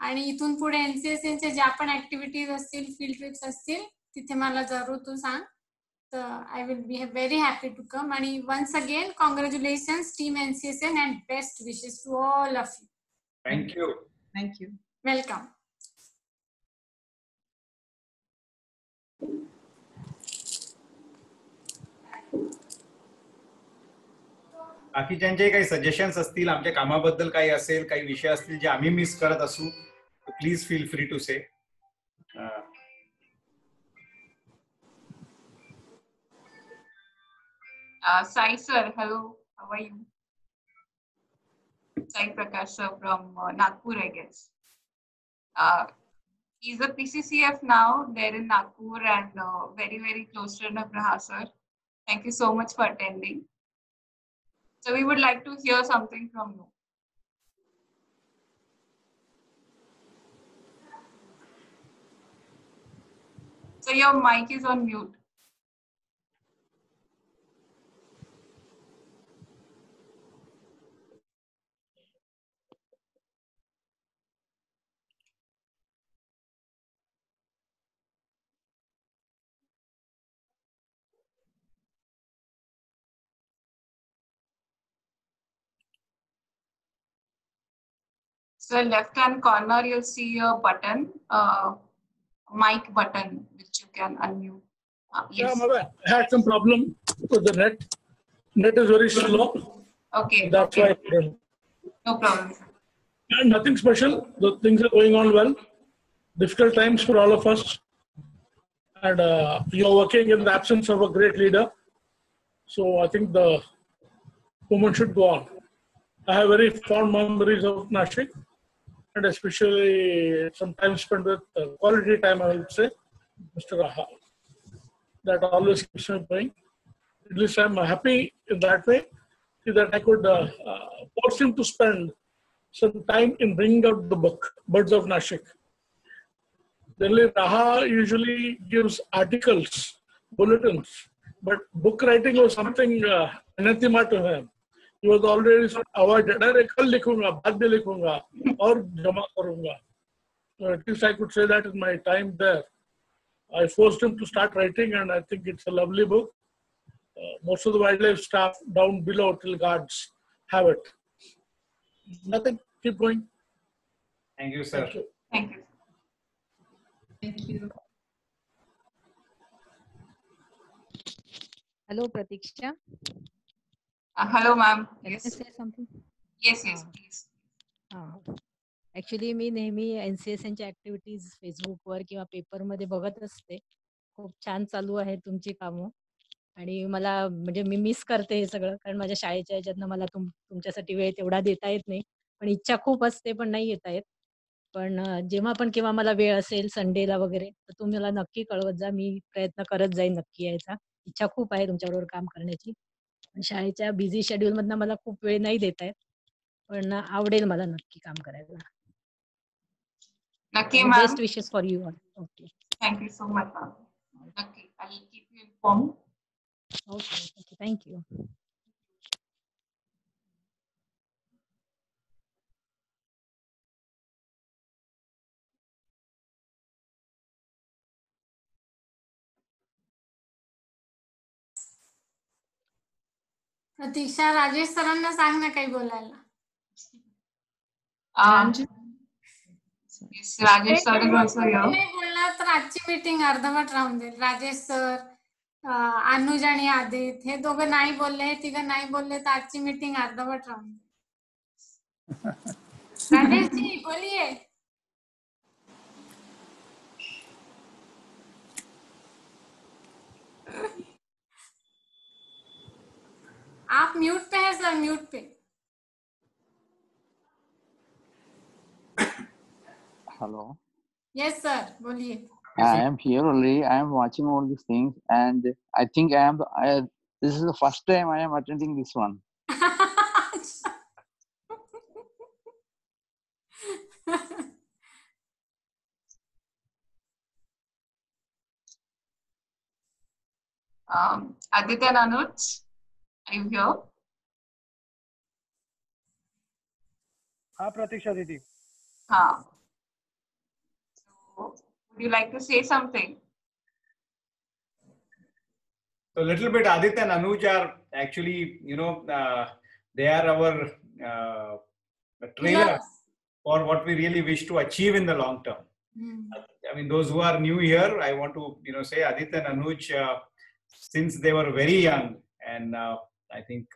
आणि इथून पुढे एनसीएसएनच्या ज्या पण ऍक्टिव्हिटीज असतील, फील्ड ट्रिप्स असतील, तिथे मला जरूर तू सांग. तर I will be very happy to come. आणि once again congratulations team NCSN and best wishes to all of you. Thank you. Thank you. Welcome. बाकीच्यांचे काही सजेशन्स असतील, आमच्या कामाबद्दल काही असेल, काही विषय असतील जे आम्ही मिस करत असू, प्लीज फील फ्री टू से. Sai sir, hello. How are you? Sai Prakash sir from Nagpur, I guess. He's a PCCF now there in Nagpur and very, very close friend of Raha sir. Thank you so much for attending. So we would like to hear something from you. So your mic is on mute. So left hand corner, you'll see a button, mic button, which you can unmute. Yes. Yeah, I had some problem with the net. Net is very slow. Okay. That's okay. why. No problem. And nothing special. The things are going on well. Difficult times for all of us. And you're working in the absence of a great leader. So I think the movement should go on. I have very fond memories of Nashik. And especially some time spent with quality time, I would say, Mr. Raha. That always keeps me going. At least I'm happy in that way that I could force him to spend some time in bringing out the book, Birds of Nashik. Generally, Raha usually gives articles, bulletins, but book writing was something anathema to him. He was already avoided. अरे कल लिखूंगा, बाद में लिखूंगा, और जमा करूंगा. So at least I could say that in my time there. I forced him to start writing, and I think it's a lovely book. Most of the wildlife staff down below till guards have it. Nothing. Keep going. Thank you, sir. Thank you. Thank you. Thank you. Hello, Pratiksha. Hello, ma'am. Can Yes. I say something? Yes, yes, please. Actually मी नेहमी NCSNच्या activities फेसबुकवर किंवा पेपरमध्ये बघत असते. खूप छान चालू आहे तुमची कामं आणि मला म्हणजे मी मिस करते हे सगळं कारण माझ्या शाळेच्या ह्याच्यातनं मला तुमच्यासाठी वेळ तेवढा देता येत नाही. पण इच्छा खूप असते पण नाही येता येत. पण जेव्हा पण केव्हा मला वेळ असेल संडेला वगैरे तर तुम्ही मला नक्की कळवत जा. मी प्रयत्न करत जाईन नक्की यायचा. इच्छा खूप आहे तुमच्याबरोबर काम करण्याची. शाळेच्या बिझी शेड्यूल मधनं मला खूप वेळ नाही देता येत. पण आवडेल मला नक्की काम करायला. नक्की ma'am. Best wishes for you all. Okay. Thank you so much ma'am. नक्की. I will keep you informed. Okay. Thank you. प्रतीक्षा राजेश सरांना सांग ना काही बोलायला. Rajesh sir is also here. नाही बोलला तर आजची मीटिंग अर्धवट राहून जाईल. राजेश सर, अनुज आणि आदित हे दोघं नाही बोलले, तिघं नाही बोलले तर आजची मीटिंग अर्धवट राहून जाईल. राजेश जी बोलिए. आप म्यूट पे हैं सर, म्यूट पे. Hello. Yes sir, बोलिए. I am here only. I am watching all these things, and I think this is the first time I am attending this one. Aditya and Anuj, are you here? हाँ प्रतीक्षा दीदी. हाँ. So, would you like to say something? So a little bit, Aditya and Anuj are actually, they are our trailer for what we really wish to achieve in the long term. I mean, those who are new here, I want to, say Aditya and Anuj, since they were very young, and I think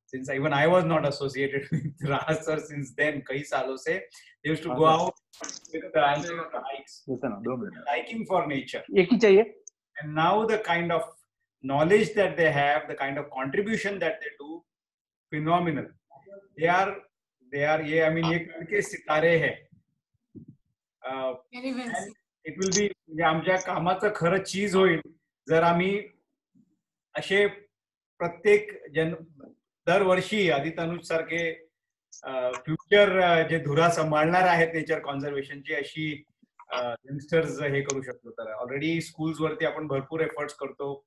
since even I was not associated with Raha sir since then, kai saalon se, they used to go out with the hikes, liking for nature. And now the kind of knowledge that they have, the kind of contribution that they do, phenomenal. They are ये I mean ये करके सितारे हैं. And it will be आमच्या कामाचं खरं चीज होईल जर आम्ही असे प्रत्येक दरवर्षी आदित्य अनुज सारखे फ्युचर जे धुरा सांभाळणार आहेत नेचर कॉन्झर्वेशनची अशी यंगस्टर्स हे करू शकतो. तर ऑलरेडी स्कूल्स वरती आपण भरपूर एफर्ट्स करतो.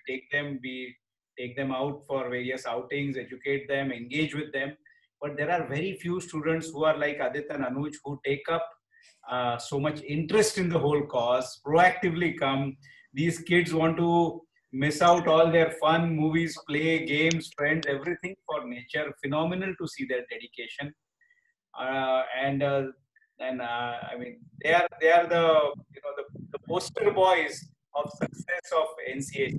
we take them out for various outings, educate them, engage with them, but there are very few students who are like Aditya and Anuj who take up so much interest in the whole cause, proactively come. These kids want to miss out all their fun, movies, play, games, friends, everything for nature. Phenomenal to see their dedication. I mean, they are the the poster boys of success of NCAC.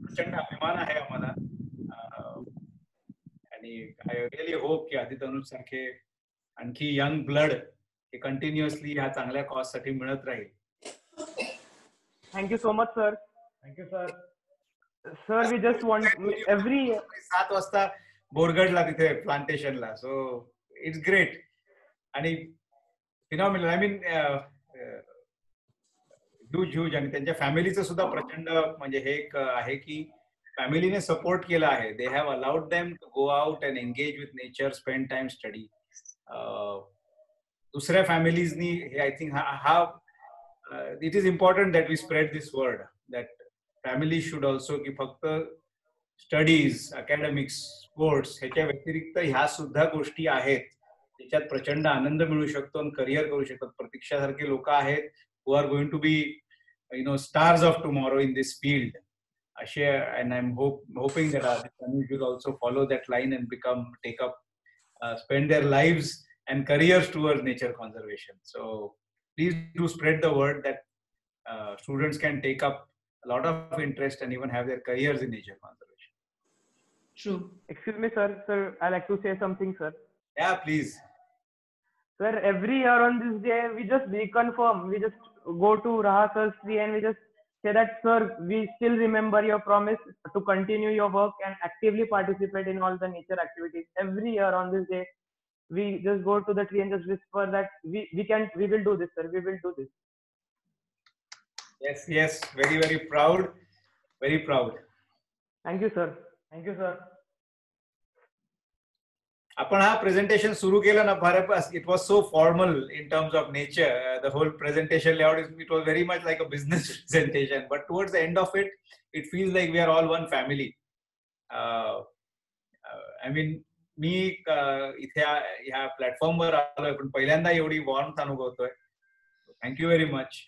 प्रचंड अभिमान आहे आम्हाला. आणि I really hope की आदित्य अनुज सारखे आणखी young blood हे continuously ह्या चांगल्या कॉज साठी मिळत राहील. Thank you so much, sir. Thank you, sir. Sir, we just want every 7 वाजता बोरगडला तिथे प्लांटेशनला. सो इट्स ग्रेट आणि फिनॉमिनल. आय मीन ह्यूज आणि त्यांच्या फॅमिलीचं सुद्धा प्रचंड म्हणजे हे एक आहे की फॅमिलीने सपोर्ट केला आहे. They have allowed them to go out and engage with nature, spend time study. दुसऱ्या फॅमिलीजनी हे I think it is important that we spread this word that families should also की फक्त स्टडीज, अकॅडमिक्स, स्पोर्ट्स ह्याच्या व्यतिरिक्त ह्या सुद्धा गोष्टी आहेत त्याच्यात प्रचंड आनंद मिळू शकतो आणि करिअर करू शकतात. प्रतीक्षा सारखे लोक आहेत who are going to be stars of tomorrow in this field. And I'm hoping that Anuj will also follow that line and spend their lives and careers towards nature conservation. So please do spread the word that students can take up a lot of interest and even have their careers in nature conservation. True. Excuse me, sir. Sir, I like to say something, sir. Yeah, please. Sir, every year on this day, we just reconfirm. We just go to Raha sir's tree and we just say that, sir, we still remember your promise to continue your work and actively participate in all the nature activities. Every year on this day, we just go to the tree and just whisper that we will do this, sir. We will do this. Yes. Very, very proud. Very proud. Thank you, sir. Thank you, sir. आपण हा presentation सुरू केलं ना, it was so formal in terms of nature. The whole presentation layout, it was very much like a business presentation. But towards the end of it, it feels like we are all one family. I mean, मी इथे ह्या प्लॅटफॉर्मवर आलोय पण पहिल्यांदा एवढी warmth अनुभवतोय. Thank you very much.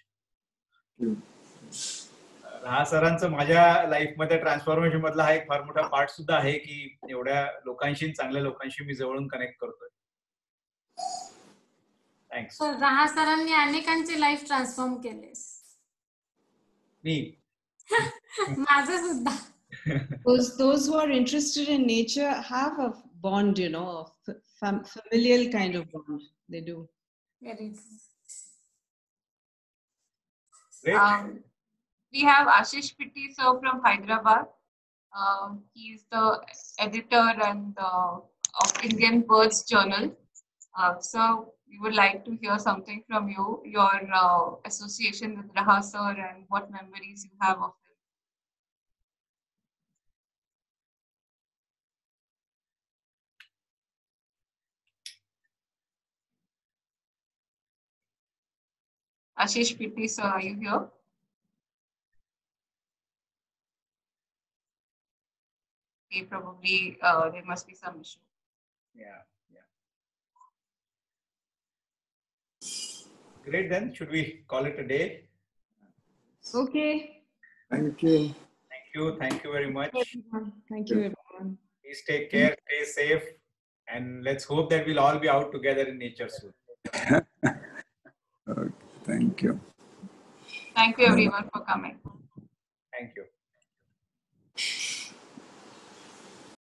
हा सरांचं माझ्या लाईफमध्ये ट्रान्सफॉर्मेशन मधला हा एक फार मोठा पार्ट सुद्धा आहे की एवढ्या लोकांशी, चांगल्या लोकांशी मी जवळून कनेक्ट करतोय. थँक्स. राहा सरांनी अनेकांची लाईफ ट्रान्सफॉर्म केले. मी माझं सुद्धा. Those who are interested in nature have a bond, a familial kind of bond. They do. Very. Great. We have Ashish Pitti sir from Hyderabad. He is the editor and of Indian Birds Journal. So we would like to hear something from you, your association with Raha sir and what memories you have of him. Ashish Pitti sir, are you here? Probably there must be some issue. Yeah. Great, then should we call it a day? Okay. Thank you. Thank you very much. Thank you everyone. Please take care, stay safe, and let's hope that we'll all be out together in nature soon. Okay, thank you. Thank you everyone for coming.